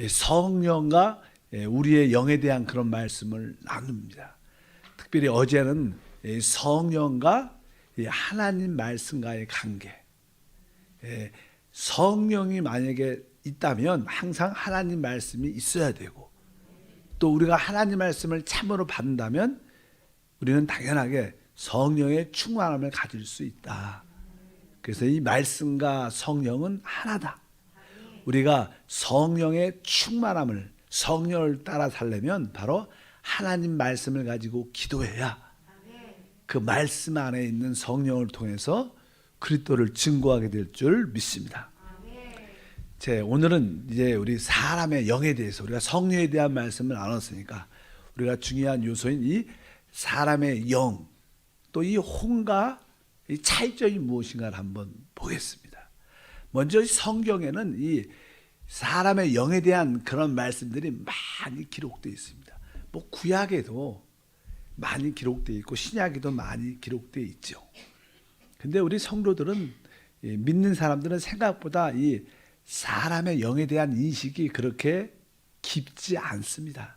성령과 우리의 영에 대한 그런 말씀을 나눕니다. 특별히 어제는 성령과 하나님 말씀과의 관계, 성령이 만약에 있다면 항상 하나님 말씀이 있어야 되고, 또 우리가 하나님 말씀을 참으로 받는다면 우리는 당연하게 성령의 충만함을 가질 수 있다. 그래서 이 말씀과 성령은 하나다. 우리가 성령의 충만함을, 성령을 따라 살려면 바로 하나님 말씀을 가지고 기도해야 그 말씀 안에 있는 성령을 통해서 그리스도를 증거하게 될 줄 믿습니다. 오늘은 이제 우리 사람의 영에 대해서, 우리가 성령에 대한 말씀을 나눴으니까 우리가 중요한 요소인 이 사람의 영, 또 이 혼과 이 차이점이 무엇인가를 한번 보겠습니다. 먼저 성경에는 이 사람의 영에 대한 그런 말씀들이 많이 기록되어 있습니다. 뭐 구약에도 많이 기록되어 있고 신약에도 많이 기록되어 있죠. 근데 우리 성도들은, 믿는 사람들은 생각보다 이 사람의 영에 대한 인식이 그렇게 깊지 않습니다.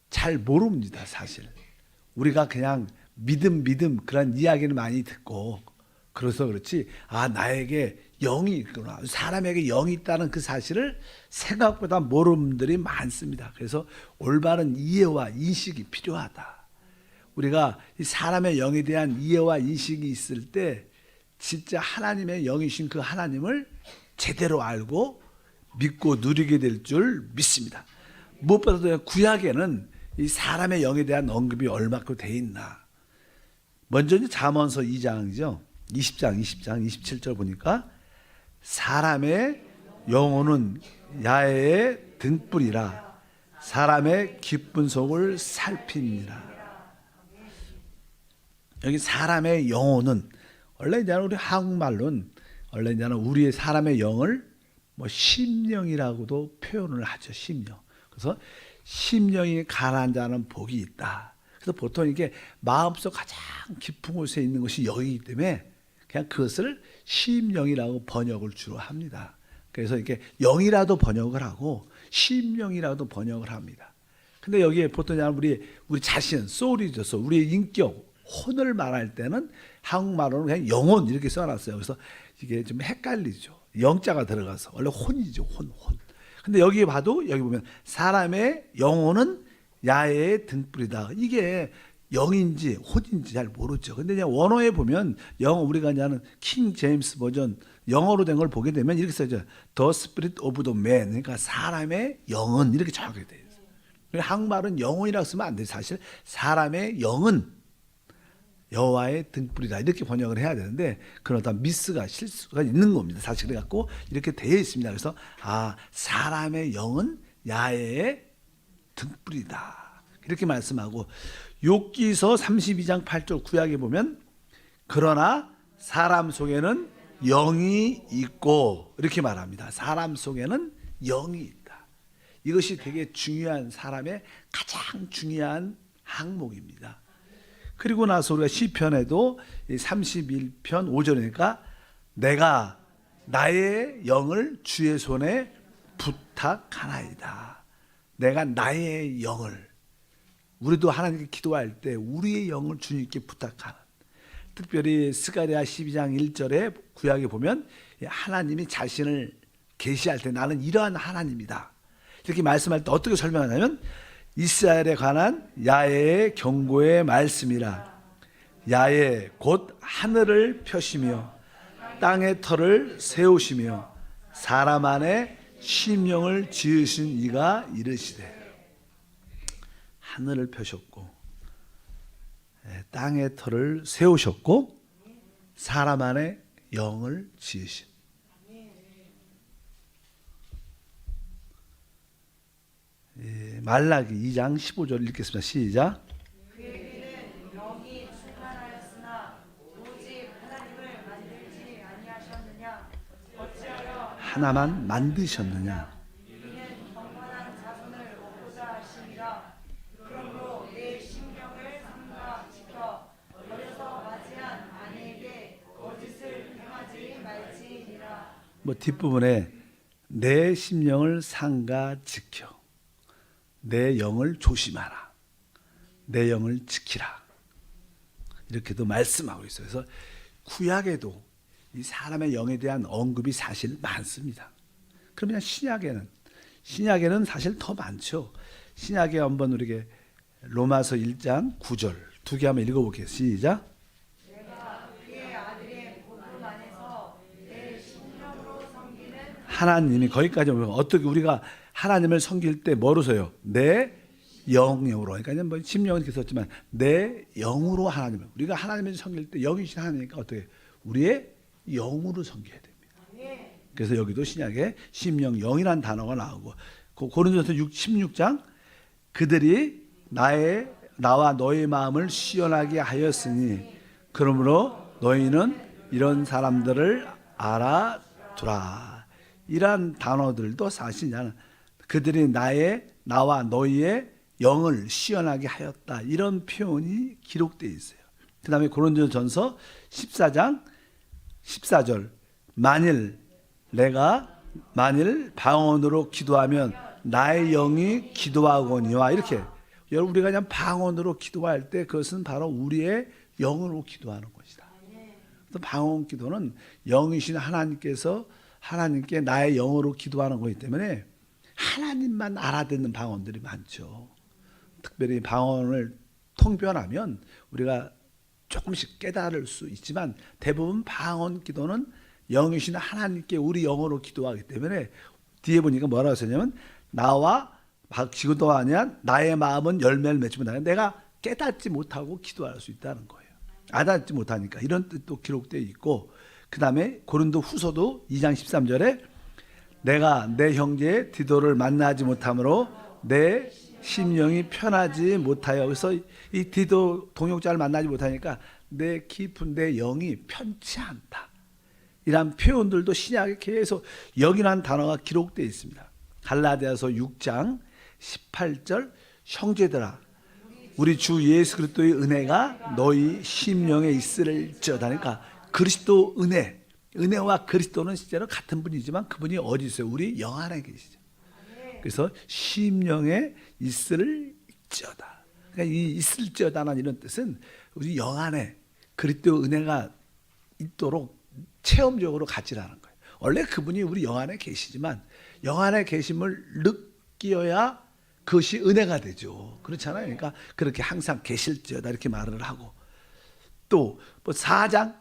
잘 모릅니다, 사실. 우리가 그냥 믿음 그런 이야기를 많이 듣고, 그래서 그렇지, 나에게 영이 있구나, 사람에게 영이 있다는 그 사실을 생각보다 모르는 분들이 많습니다. 그래서 올바른 이해와 인식이 필요하다. 우리가 이 사람의 영에 대한 이해와 인식이 있을 때 진짜 하나님의 영이신 그 하나님을 제대로 알고 믿고 누리게 될 줄 믿습니다. 무엇보다도 구약에는 이 사람의 영에 대한 언급이 얼마큼 돼 있나. 먼저 잠언서 2장이죠. 20장 27절 보니까 사람의 영혼은 야훼의 등불이라 사람의 기쁜 속을 살피니라. 여기 사람의 영혼은, 원래 이제 우리 한국말로는 원래 이제 우리의 사람의 영을 뭐 심령이라고도 표현을 하죠. 심령. 그래서 심령이 가난한 자는 복이 있다. 그래서 보통 이게 마음속 가장 깊은 곳에 있는 것이 영이기 때문에 그냥 그것을 심령이라고 번역을 주로 합니다. 그래서 이렇게 영이라도 번역을 하고 심령이라도 번역을 합니다. 근데 여기에 보통 우리 자신, 소울이죠. 우리의 인격, 혼을 말할 때는 한국말로는 그냥 영혼 이렇게 써놨어요. 그래서 이게 좀 헷갈리죠. 영자가 들어가서. 원래 혼이죠. 혼. 근데 여기 봐도, 여기 보면 사람의 영혼은 야훼의 등불이다. 이게 영인지 혼인지 잘 모르죠. 근데 그냥 원어에 보면 우리가 하는 킹 제임스 버전 영어로 된 걸 보게 되면 이렇게 써져. The Spirit of the Man. 그러니까 사람의 영은 이렇게 정확하게 되어 있어요. 한국말은 영혼이라고 쓰면 안 돼요. 사실 사람의 영은 여호와의 등불이다 이렇게 번역을 해야 되는데, 그러다 미스가, 실수가 있는 겁니다. 사실 그래갖고 이렇게 되어 있습니다. 그래서 사람의 영은 야훼의 등불이다 이렇게 말씀하고, 욥기서 32장 8절 구약에 보면 그러나 사람 속에는 영이 있고 이렇게 말합니다. 사람 속에는 영이 있다. 이것이 되게 중요한, 사람의 가장 중요한 항목입니다. 그리고 나서 우리가 시편에도 31편 5절이니까 내가 나의 영을 주의 손에 부탁하나이다. 내가 나의 영을, 우리도 하나님께 기도할 때 우리의 영을 주님께 부탁하는, 특별히 스가랴 12장 1절에 구약에 보면 하나님이 자신을 계시할 때 나는 이러한 하나님이다 이렇게 말씀할 때 어떻게 설명하냐면, 이스라엘에 관한 야훼의 경고의 말씀이라. 야훼 곧 하늘을 펴시며 땅의 터를 세우시며 사람 안에 심령을 지으신 이가 이르시되. 하늘을 펴셨고 땅의 터를 세우셨고 사람 안에 영을 지으신. 말라기 2장 15절 읽겠습니다. 시작. 그에게는 영이 충만하였으나 오직 하나님을 만들지 아니하셨느냐? 어찌하여 하나만 만드셨느냐? 이는 경건한 자손을 얻고자 하심이라. 그러므로 내 심령을 삼가 지켜 어려서 맞이한 아내에게 거짓을 행하지 말지니라. 뒷부분에 내 심령을 삼가 지켜. 내 영을 조심하라. 내 영을 지키라. 이렇게도 말씀하고 있어요. 그래서 구약에도 이 사람의 영에 대한 언급이 사실 많습니다. 그러면 신약에는 사실 더 많죠. 신약에 한번 우리에게 로마서 1장 9절 두 개 한번 읽어볼게요. 시작. 내가 그의 아들의 복음 안에서 내 심령으로 섬기는 하나님이 거기까지 오면 어떻게 우리가 하나님을 섬길 때 뭐로서요? 내 영으로. 그러니까 뭐 심령은 이렇게 썼지만 내 영으로 하나님을 우리가 하나님을 섬길 때 영이신 하나님이니까 어떻게 우리의 영으로 섬겨야 됩니다. 그래서 여기도 신약에 심령 영이라는 단어가 나오고 고린도전서 16장 그들이 나와 너의 마음을 시원하게 하였으니 그러므로 너희는 이런 사람들을 알아두라. 이러한 단어들도 사실 그들이 나와 너희의 영을 시원하게 하였다. 이런 표현이 기록되어 있어요. 그 다음에 고린도전서 14장 14절 만일 방언으로 기도하면 나의 영이 기도하거니와 이렇게 여러분 우리가 그냥 방언으로 기도할 때 그것은 바로 우리의 영으로 기도하는 것이다. 그래서 방언 기도는 영이신 하나님께 나의 영으로 기도하는 거기 때문에 하나님만 알아듣는 방언들이 많죠. 특별히 방언을 통변하면 우리가 조금씩 깨달을 수 있지만 대부분 방언 기도는 영이신 하나님께 우리 영어로 기도하기 때문에 뒤에 보니까 뭐라고 썼냐면 나와 지금도 아니야 나의 마음은 열매를 맺지 못하는 내가 깨닫지 못하고 기도할 수 있다는 거예요. 알아듣지 못하니까 이런 뜻도 기록되어 있고 그 다음에 고린도 후서도 2장 13절에 내가 내 형제의 디도를 만나지 못함으로 내 심령이 편하지 못하여 그래서 이 디도 동역자를 만나지 못하니까 내 깊은 내 영이 편치 않다. 이런 표현들도 신약에 계속 영이라는 단어가 기록되어 있습니다. 갈라디아서 6장 18절 형제들아 우리 주 예수 그리스도의 은혜가 너희 심령에 있을지어다. 그러니까 그리스도 은혜와 그리스도는 실제로 같은 분이지만 그분이 어디 있어요? 우리 영 안에 계시죠. 그래서 심령에 있을지어다. 그러니까 이 있을지어다는 이런 뜻은 우리 영 안에 그리스도 은혜가 있도록 체험적으로 갖지라는 거예요. 원래 그분이 우리 영 안에 계시지만 영 안에 계심을 느끼어야 그것이 은혜가 되죠. 그렇잖아요. 그러니까 그렇게 항상 계실지어다 이렇게 말을 하고 또 뭐 4장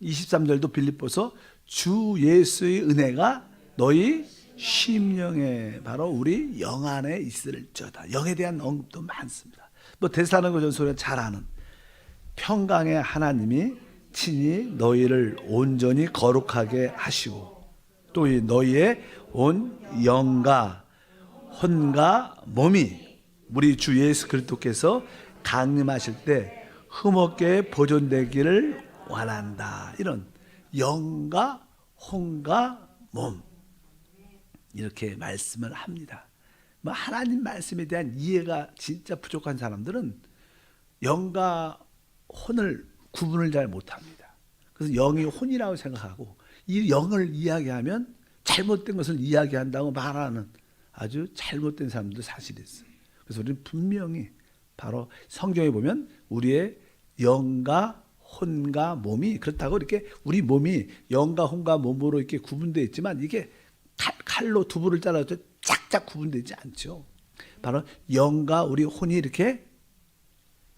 23절도 빌립보서 주 예수의 은혜가 너희 심령에 바로 우리 영 안에 있을지어다. 영에 대한 언급도 많습니다. 뭐 데살로니가전서에 잘 아는 평강의 하나님이 친히 너희를 온전히 거룩하게 하시고 또 너희의 온 영과 혼과 몸이 우리 주 예수 그리스도께서 강림하실 때 흠없게 보존되기를 원한다. 이런 영과 혼과 몸 이렇게 말씀을 합니다. 뭐 하나님 말씀에 대한 이해가 진짜 부족한 사람들은 영과 혼을 구분을 잘 못합니다. 그래서 영이 혼이라고 생각하고 이 영을 이야기하면 잘못된 것을 이야기한다고 말하는 아주 잘못된 사람도 사실이 있어요. 그래서 우리는 분명히 바로 성경에 보면 우리의 영과 혼과 몸이 그렇다고 이렇게 우리 몸이 영과 혼과 몸으로 이렇게 구분되어 있지만 이게 칼로 두부를 잘라도 쫙쫙 구분되지 않죠. 바로 영과 우리 혼이 이렇게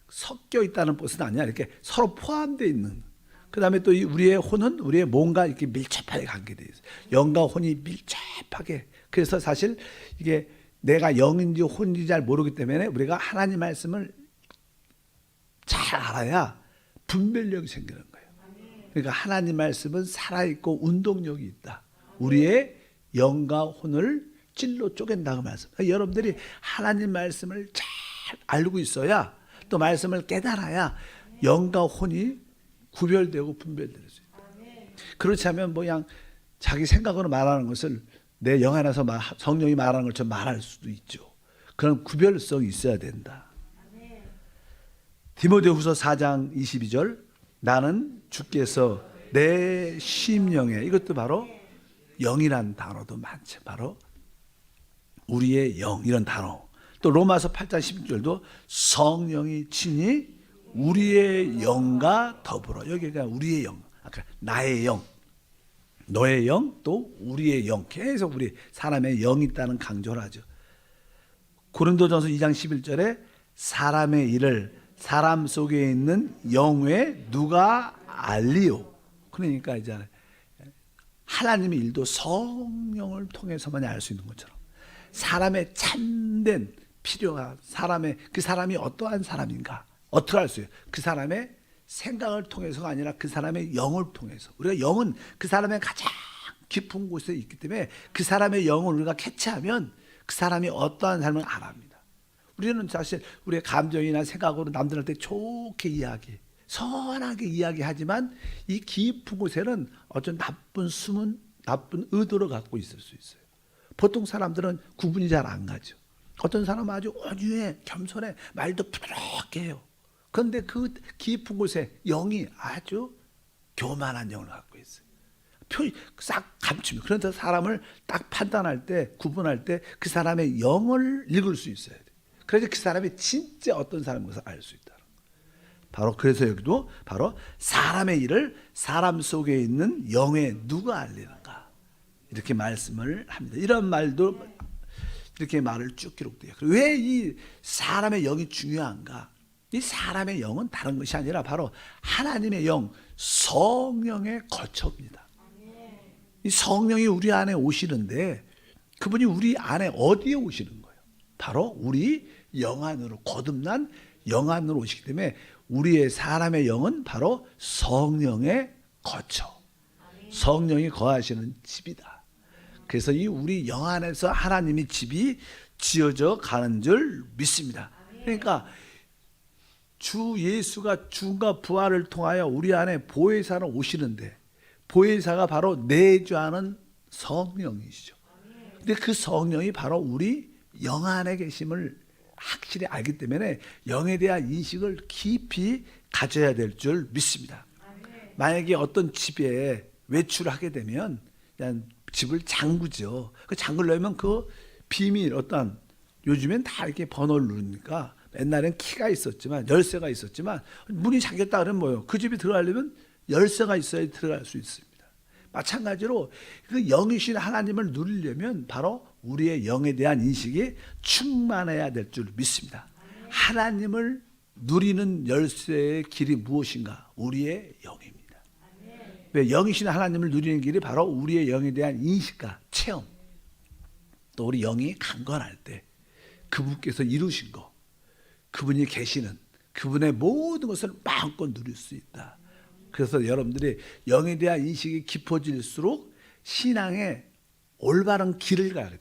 섞여 있다는 것은 아니야. 이렇게 서로 포함되어 있는. 그 다음에 또 우리의 혼은 우리의 몸과 이렇게 밀접하게 관계되어 있어요. 영과 혼이 밀접하게. 그래서 사실 이게 내가 영인지 혼인지 잘 모르기 때문에 우리가 하나님 말씀을 잘 알아야 분별력이 생기는 거예요. 그러니까 하나님 말씀은 살아있고 운동력이 있다. 우리의 영과 혼을 찔러 쪼갠다고 말씀. 그러니까 여러분들이 하나님 말씀을 잘 알고 있어야 또 말씀을 깨달아야 영과 혼이 구별되고 분별될 수 있다. 그렇지 않으면 뭐 그냥 자기 생각으로 말하는 것을 내 영 안에서 성령이 말하는 것처럼 말할 수도 있죠. 그런 구별성이 있어야 된다. 디모데후서 4장 22절 나는 주께서 내 심령에 이것도 바로 영이란 단어도 많죠. 바로 우리의 영 이런 단어. 또 로마서 8장 16절도 성령이 친히 우리의 영과 더불어. 여기가 우리의 영. 아까 나의 영, 너의 영, 또 우리의 영. 계속 우리 사람의 영이 있다는 강조를 하죠. 고린도전서 2장 11절에 사람의 일을 사람 속에 있는 영에 누가 알리오. 그러니까 이제 하나님의 일도 성령을 통해서만 알 수 있는 것처럼 사람의 참된 필요가 사람의 그 사람이 어떠한 사람인가 어떻게 알 수 있어요? 그 사람의 생각을 통해서가 아니라 그 사람의 영을 통해서. 우리가 영은 그 사람의 가장 깊은 곳에 있기 때문에 그 사람의 영을 우리가 캐치하면 그 사람이 어떠한 삶을 알아합니다. 우리는 사실 우리의 감정이나 생각으로 남들한테 좋게 이야기, 선하게 이야기하지만 이 깊은 곳에는 어떤 나쁜 숨은 나쁜 의도를 갖고 있을 수 있어요. 보통 사람들은 구분이 잘 안 가죠. 어떤 사람은 아주 온유해, 겸손해, 말도 부드럽게 해요. 그런데 그 깊은 곳에 영이 아주 교만한 영을 갖고 있어요. 싹 감추면. 그런데 사람을 딱 판단할 때, 구분할 때 그 사람의 영을 읽을 수 있어야 돼요. 그래서 그 사람이 진짜 어떤 사람인 것을 알 수 있다. 바로 그래서 여기도 바로 사람의 일을 사람 속에 있는 영에 누가 알리는가 이렇게 말씀을 합니다. 이런 말도 이렇게 말을 쭉 기록돼요. 왜 이 사람의 영이 중요한가? 이 사람의 영은 다른 것이 아니라 바로 하나님의 영, 성령의 거처입니다. 이 성령이 우리 안에 오시는데 그분이 우리 안에 어디에 오시는 거예요? 바로 우리 영 안으로, 거듭난 영 안으로 오시기 때문에 우리의 사람의 영은 바로 성령의 거처, 성령이 거하시는 집이다. 그래서 이 우리 영 안에서 하나님의 집이 지어져 가는 줄 믿습니다. 그러니까 주 예수가 죽음과 부활을 통하여 우리 안에 보혜사로 오시는데 보혜사가 바로 내주하는 성령이시죠. 근데 그 성령이 바로 우리 영 안에 계심을 확실히 알기 때문에 영에 대한 인식을 깊이 가져야 될 줄 믿습니다. 만약에 어떤 집에 외출을 하게 되면 그냥 집을 잠그죠. 그 잠그려면 그 비밀 어떤 요즘엔 다 이렇게 번호를 누르니까 옛날엔 키가 있었지만 열쇠가 있었지만 문이 잠겼다 그러면 뭐예요? 그 집에 들어가려면 열쇠가 있어야 들어갈 수 있습니다. 마찬가지로 그 영이신 하나님을 누리려면 바로 우리의 영에 대한 인식이 충만해야 될 줄 믿습니다. 하나님을 누리는 열쇠의 길이 무엇인가? 우리의 영입니다. 왜 영이신 하나님을 누리는 길이 바로 우리의 영에 대한 인식과 체험, 또 우리 영이 강건할 때 그분께서 이루신 거, 그분이 계시는 그분의 모든 것을 마음껏 누릴 수 있다. 그래서 여러분들이 영에 대한 인식이 깊어질수록 신앙의 올바른 길을 가야 돼요.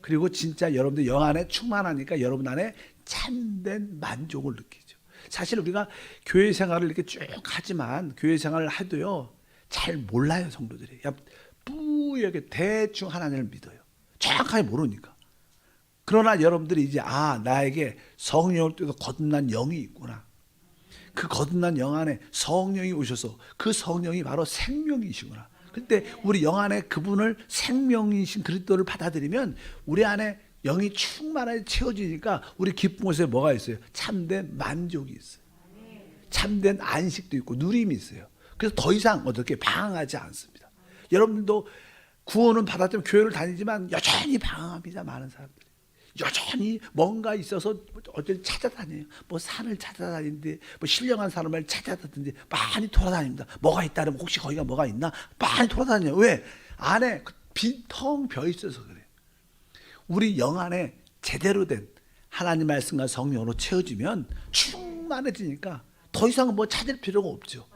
그리고 진짜 여러분들 영 안에 충만하니까 여러분 안에 참된 만족을 느끼죠. 사실 우리가 교회 생활을 이렇게 쭉 하지만 교회 생활을 해도요 잘 몰라요. 성도들이 그냥 뿌옇게 대충 하나님을 믿어요. 정확하게 모르니까. 그러나 여러분들이 이제 나에게 성령을 통해서 거듭난 영이 있구나. 그 거듭난 영 안에 성령이 오셔서 그 성령이 바로 생명이시구나. 그때 우리 영 안에 그분을 생명이신 그리스도를 받아들이면 우리 안에 영이 충만하게 채워지니까 우리 기쁜 곳에 뭐가 있어요? 참된 만족이 있어요. 참된 안식도 있고 누림이 있어요. 그래서 더 이상 어떻게 방황하지 않습니다. 여러분들도 구원은 받았지만 교회를 다니지만 여전히 방황합니다. 많은 사람들이. 여전히 뭔가 있어서 어딜 찾아다녀요. 뭐 산을 찾아다니는데 뭐 신령한 사람을 찾아다니는데 많이 돌아다닙니다. 뭐가 있다면 혹시 거기가 뭐가 있나? 많이 돌아다녀요. 왜? 안에 텅 비어 있어서 그래요. 우리 영 안에 제대로 된 하나님 말씀과 성령으로 채워지면 충만해지니까 더 이상 뭐 찾을 필요가 없죠.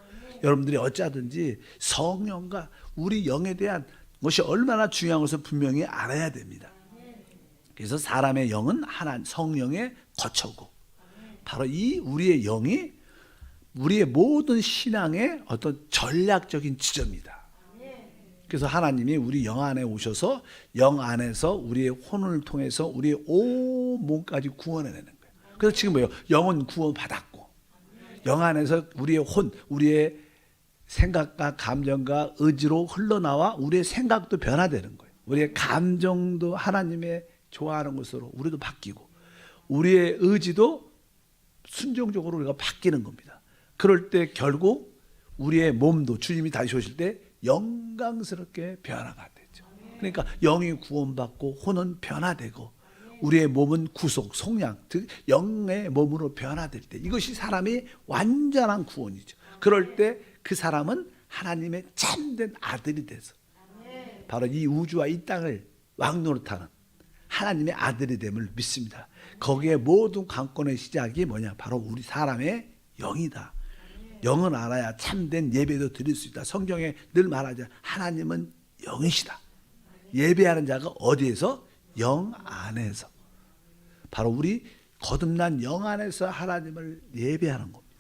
여러분들이 어찌하든지 성령과 우리 영에 대한 것이 얼마나 중요한 것을 분명히 알아야 됩니다. 그래서 사람의 영은 하나님 성령의 거처고 바로 이 우리의 영이 우리의 모든 신앙의 어떤 전략적인 지점이다. 그래서 하나님이 우리 영 안에 오셔서 영 안에서 우리의 혼을 통해서 우리의 온 몸까지 구원해내는 거예요. 그래서 지금 뭐예요? 영은 구원받았고 영 안에서 우리의 혼, 우리의 생각과 감정과 의지로 흘러나와 우리의 생각도 변화되는 거예요. 우리의 감정도 하나님의 좋아하는 것으로 우리도 바뀌고 우리의 의지도 순종적으로 우리가 바뀌는 겁니다. 그럴 때 결국 우리의 몸도 주님이 다시 오실 때 영광스럽게 변화가 되죠. 그러니까 영이 구원받고 혼은 변화되고 우리의 몸은 구속, 속량, 즉 영의 몸으로 변화될 때 이것이 사람이 완전한 구원이죠. 그럴 때 그 사람은 하나님의 참된 아들이 돼서 바로 이 우주와 이 땅을 왕노릇하는 하나님의 아들이 됨을 믿습니다. 거기에 모든 관건의 시작이 뭐냐? 바로 우리 사람의 영이다. 영을 알아야 참된 예배도 드릴 수 있다. 성경에 늘 말하죠. 하나님은 영이시다. 예배하는 자가 어디에서? 영 안에서. 바로 우리 거듭난 영 안에서 하나님을 예배하는 겁니다.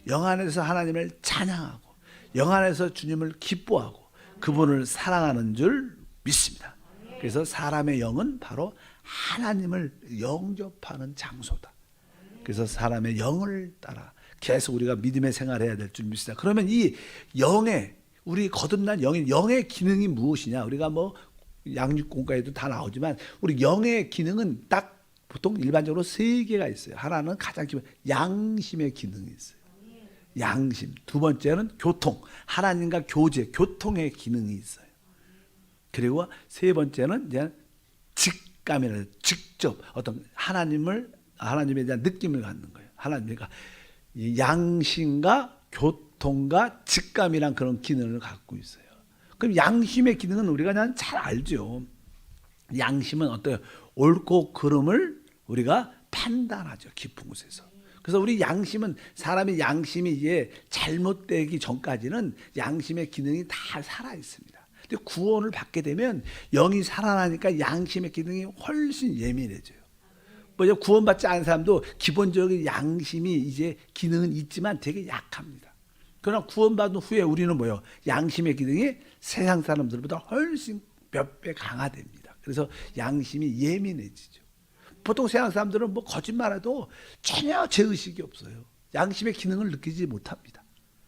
영 안에서 하나님을 찬양하고 영 안에서 주님을 기뻐하고 그분을 사랑하는 줄 믿습니다. 그래서 사람의 영은 바로 하나님을 영접하는 장소다. 그래서 사람의 영을 따라 계속 우리가 믿음의 생활을 해야 될 줄 믿습니다. 그러면 이 영의 우리 거듭난 영의 기능이 무엇이냐? 우리가 뭐 양육공과에도 다 나오지만 우리 영의 기능은 딱 보통 일반적으로 세 개가 있어요. 하나는 가장 기본 양심의 기능이 있어요. 양심. 두 번째는 교통. 하나님과 교제, 교통의 기능이 있어요. 그리고 세 번째는 이제 직감이라 직접 어떤 하나님에 대한 느낌을 갖는 거예요. 하나님과 이 양심과 교통과 직감이란 그런 기능을 갖고 있어요. 그럼 양심의 기능은 우리가 그냥 잘 알죠. 양심은 어때요? 옳고 그름을 우리가 판단하죠. 깊은 곳에서. 그래서 우리 양심은 사람의 양심이 이게 잘못되기 전까지는 양심의 기능이 다 살아 있습니다. 근데 구원을 받게 되면 영이 살아나니까 양심의 기능이 훨씬 예민해져요. 뭐냐 구원받지 않은 사람도 기본적인 양심이 이제 기능은 있지만 되게 약합니다. 그러나 구원받은 후에 우리는 뭐요? 양심의 기능이 세상 사람들보다 훨씬 몇 배 강화됩니다. 그래서 양심이 예민해지죠. 보통 세상 사람들은 뭐 거짓말해도 전혀 죄의식이 없어요. 양심의 기능을 느끼지 못합니다.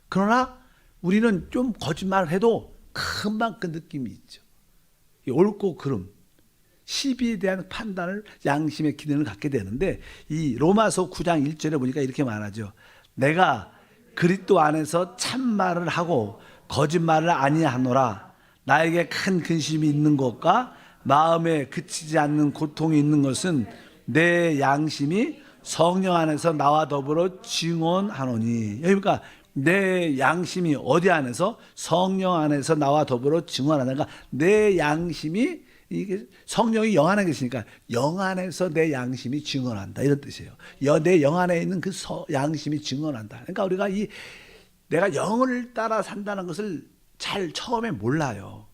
그러나 우리는 좀 거짓말을 해도 금방 그 느낌이 있죠. 옳고 그름, 시비에 대한 판단을 양심의 기능을 갖게 되는데 이 로마서 9장 1절에 보니까 이렇게 말하죠. 내가 그리스도 안에서 참말을 하고 거짓말을 아니하노라. 나에게 큰 근심이 있는 것과 마음에 그치지 않는 고통이 있는 것은 내 양심이 성령 안에서 나와 더불어 증언하노니. 그러니까 내 양심이 어디 안에서? 성령 안에서 나와 더불어 증언하는. 그러니까 내 양심이 이게 성령이 영 안에 계시니까 영 안에서 내 양심이 증언한다 이런 뜻이에요. 내 영 안에 있는 그 양심이 증언한다. 그러니까 우리가 내가 영을 따라 산다는 것을 잘 처음에 몰라요.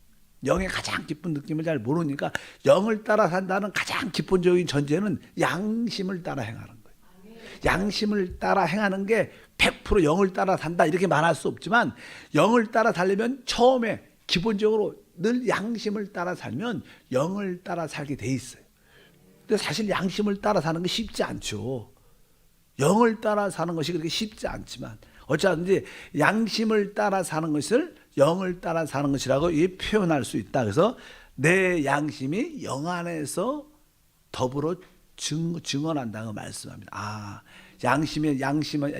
영의 가장 기쁜 느낌을 잘 모르니까 영을 따라 산다는 가장 기본적인 전제는 양심을 따라 행하는 거예요. 양심을 따라 행하는 게 100% 영을 따라 산다 이렇게 말할 수 없지만 영을 따라 살려면 처음에 기본적으로 늘 양심을 따라 살면 영을 따라 살게 돼 있어요. 근데 사실 양심을 따라 사는 게 쉽지 않죠. 영을 따라 사는 것이 그렇게 쉽지 않지만 어쩌든지 양심을 따라 사는 것을 영을 따라 사는 것이라고 표현할 수 있다. 그래서 내 양심이 영 안에서 더불어 증언한다고 말씀합니다. 양심은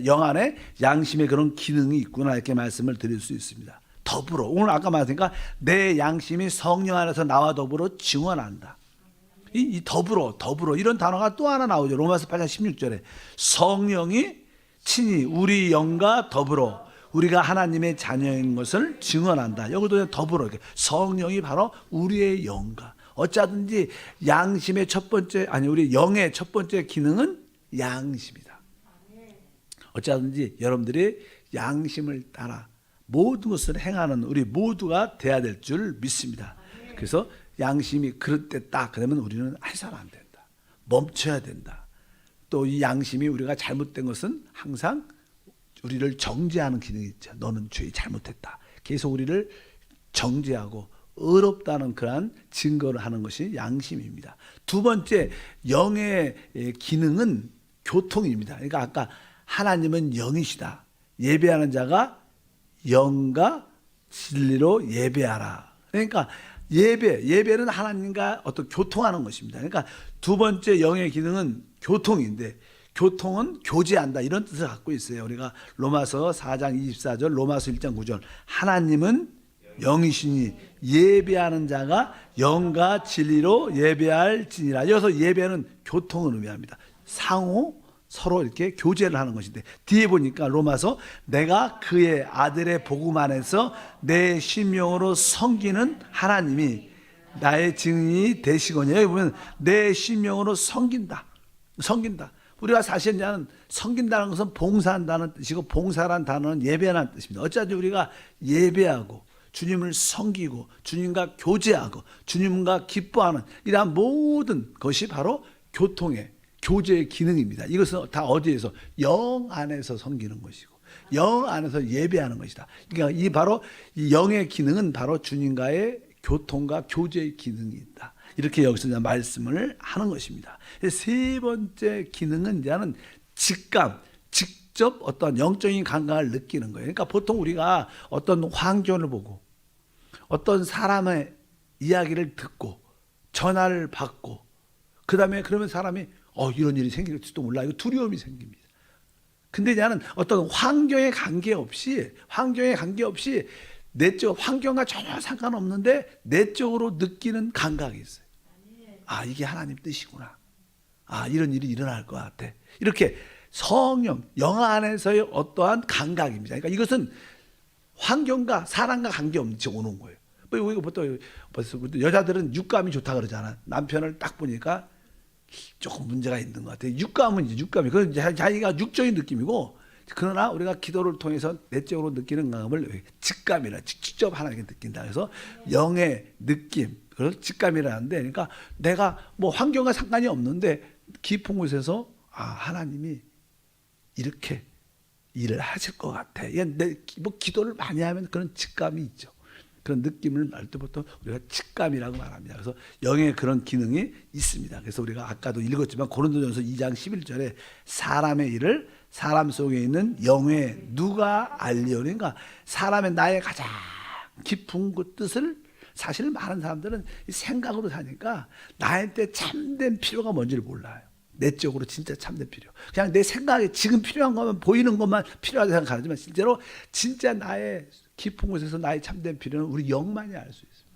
영 안에 양심의 그런 기능이 있구나 이렇게 말씀을 드릴 수 있습니다. 더불어 오늘 아까 말했으니까 내 양심이 성령 안에서 나와 더불어 증언한다. 이 더불어 이런 단어가 또 하나 나오죠. 로마서 8장 16절에 성령이 친히 우리 영과 더불어 우리가 하나님의 자녀인 것을 증언한다. 여기도 더불어 성령이 바로 우리의 영과 어쩌든지 양심의 우리 영의 첫 번째 기능은 양심이다. 어쩌든지 여러분들이 양심을 따라 모든 것을 행하는 우리 모두가 돼야 될 줄 믿습니다. 그래서 양심이 그럴 때 딱 그러면 우리는 해서는 안 된다. 멈춰야 된다. 또 이 양심이 우리가 잘못된 것은 항상 우리를 정죄하는 기능이 있죠. 너는 죄 잘못했다. 계속 우리를 정죄하고 의롭다는 그러한 증거를 하는 것이 양심입니다. 두 번째 영의 기능은 교통입니다. 그러니까 아까 하나님은 영이시다. 예배하는 자가 영과 진리로 예배하라. 그러니까 예배는 하나님과 어떤 교통하는 것입니다. 그러니까 두 번째 영의 기능은 교통인데, 교통은 교제한다 이런 뜻을 갖고 있어요. 우리가 로마서 4장 24절, 로마서 1장 9절, 하나님은 영이시니 예배하는 자가 영과 진리로 예배할지니라. 여기서 예배는 교통을 의미합니다. 상호 서로 이렇게 교제를 하는 것인데, 뒤에 보니까 로마서, 내가 그의 아들의 복음 안에서 내 심령으로 섬기는 하나님이 나의 증인이 되시거니와. 여기 보면 내 심령으로 섬긴다. 우리가 사실 섬긴다는 것은 봉사한다는 뜻이고, 봉사라는 단어는 예배라는 뜻입니다. 어차피 우리가 예배하고 주님을 섬기고 주님과 교제하고 주님과 기뻐하는 이러한 모든 것이 바로 교제의 기능입니다. 이것은 다 어디에서? 영 안에서 섬기는 것이고 영 안에서 예배하는 것이다. 그러니까 이 영의 기능은 바로 주님과의 교통과 교제의 기능이 있다. 이렇게 여기서 말씀을 하는 것입니다. 세 번째 기능은 이제는 직접 어떤 영적인 감각을 느끼는 거예요. 그러니까 보통 우리가 어떤 환경을 보고 어떤 사람의 이야기를 듣고 전화를 받고 그다음에 그러면 사람이 이런 일이 생길지도 몰라. 이거 두려움이 생깁니다. 근데 나는 어떤 환경에 관계없이 내적 환경과 전혀 상관없는데 내적으로 느끼는 감각이 있어요. 이게 하나님 뜻이구나. 이런 일이 일어날 것 같아. 이렇게 성령, 영 안에서의 어떠한 감각입니다. 그러니까 이것은 환경과 사람과 관계없는 지 오는 거예요. 우리가 보통 여자들은 육감이 좋다 그러잖아. 남편을 딱 보니까 조금 문제가 있는 것 같아요. 육감이 그건 자기가 육적인 느낌이고, 그러나 우리가 기도를 통해서 내적으로 느끼는 감을 직감이라, 직접 하나님께 느낀다. 그래서 영의 느낌, 그걸 직감이라는데, 그러니까 내가 뭐 환경과 상관이 없는데 깊은 곳에서 하나님이 이렇게 일을 하실 것 같아. 뭐 기도를 많이 하면 그런 직감이 있죠. 그런 느낌을 말 때부터 우리가 직감이라고 말합니다. 그래서 영의 그런 기능이 있습니다. 그래서 우리가 아까도 읽었지만 고린도전서 2장 11절에 사람의 일을 사람 속에 있는 영의 누가 알리오니. 그러니까 사람의 나의 가장 깊은 그 뜻을, 사실 많은 사람들은 생각으로 사니까 나한테 참된 필요가 뭔지를 몰라요. 내적으로 진짜 참된 필요. 그냥 내 생각에 지금 필요한 것만, 보이는 것만 필요하다고 생각하지만 실제로 진짜 나의 깊은 곳에서 나의 참된 필요는 우리 영만이 알 수 있습니다.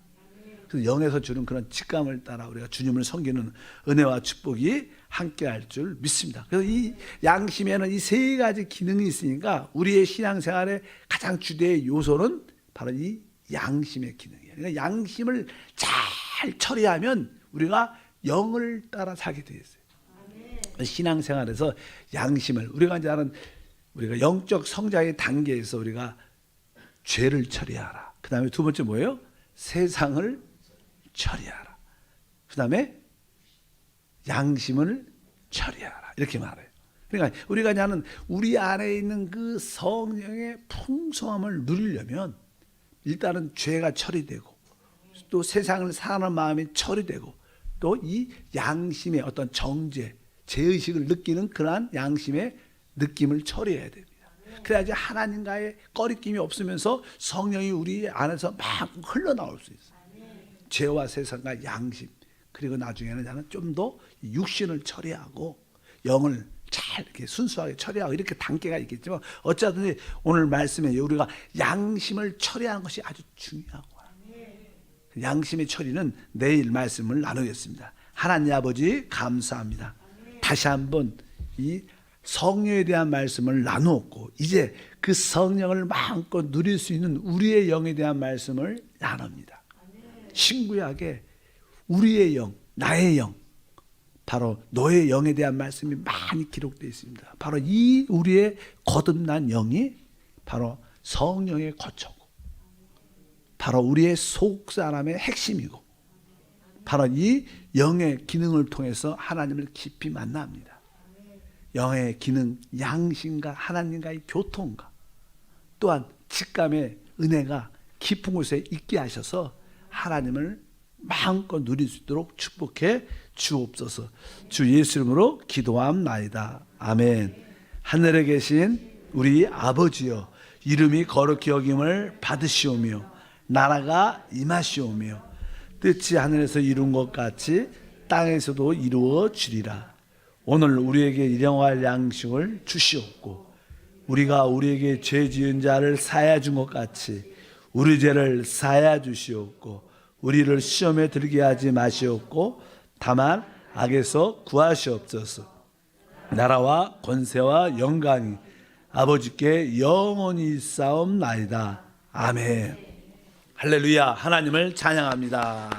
그래서 영에서 주는 그런 직감을 따라 우리가 주님을 섬기는 은혜와 축복이 함께 할 줄 믿습니다. 그래서 이 양심에는 이 세 가지 기능이 있으니까 우리의 신앙생활의 가장 주된 요소는 바로 이 양심의 기능이에요. 그러니까 양심을 잘 처리하면 우리가 영을 따라 살게 되어 있어요. 신앙생활에서 양심을 우리가 영적 성장의 단계에서 우리가 죄를 처리하라. 그 다음에 두 번째 뭐예요? 세상을 처리하라. 그 다음에 양심을 처리하라. 이렇게 말해요. 그러니까 우리가 우리 안에 있는 그 성령의 풍성함을 누리려면 일단은 죄가 처리되고 또 세상을 사는 마음이 처리되고 또 이 양심의 어떤 정죄, 죄의식을 느끼는 그러한 양심의 느낌을 처리해야 됩니다. 그래야지 하나님과의 꺼리낌이 없으면서 성령이 우리 안에서 막 흘러나올 수 있어요. 죄와 세상과 양심, 그리고 나중에는 나는 좀 더 육신을 처리하고 영을 잘 이렇게 순수하게 처리하고 이렇게 단계가 있겠지만 어쨌든 오늘 말씀에 우리가 양심을 처리하는 것이 아주 중요하고, 양심의 처리는 내일 말씀을 나누겠습니다. 하나님 아버지 감사합니다. 다시 한번 이 성령에 대한 말씀을 나누었고 이제 그 성령을 마음껏 누릴 수 있는 우리의 영에 대한 말씀을 나눕니다. 신구약에 우리의 영, 나의 영, 바로 너의 영에 대한 말씀이 많이 기록되어 있습니다. 바로 이 우리의 거듭난 영이 바로 성령의 거처고 바로 우리의 속사람의 핵심이고 바로 이 영의 기능을 통해서 하나님을 깊이 만납니다. 영의 기능, 양심과 하나님과의 교통과 또한 직감의 은혜가 깊은 곳에 있게 하셔서 하나님을 마음껏 누릴 수 있도록 축복해 주옵소서. 주 예수 이름으로 기도함나이다. 아멘. 하늘에 계신 우리 아버지여, 이름이 거룩히 여김을 받으시오며 나라가 임하시오며 뜻이 하늘에서 이룬 것 같이 땅에서도 이루어지리라. 오늘 우리에게 일용할 양식을 주시옵고 우리가 우리에게 죄 지은 자를 사하여 준 것 같이 우리 죄를 사하여 주시옵고 우리를 시험에 들게 하지 마시옵고 다만 악에서 구하시옵소서. 나라와 권세와 영광이 아버지께 영원히 있사옵나이다. 아멘. 할렐루야. 하나님을 찬양합니다.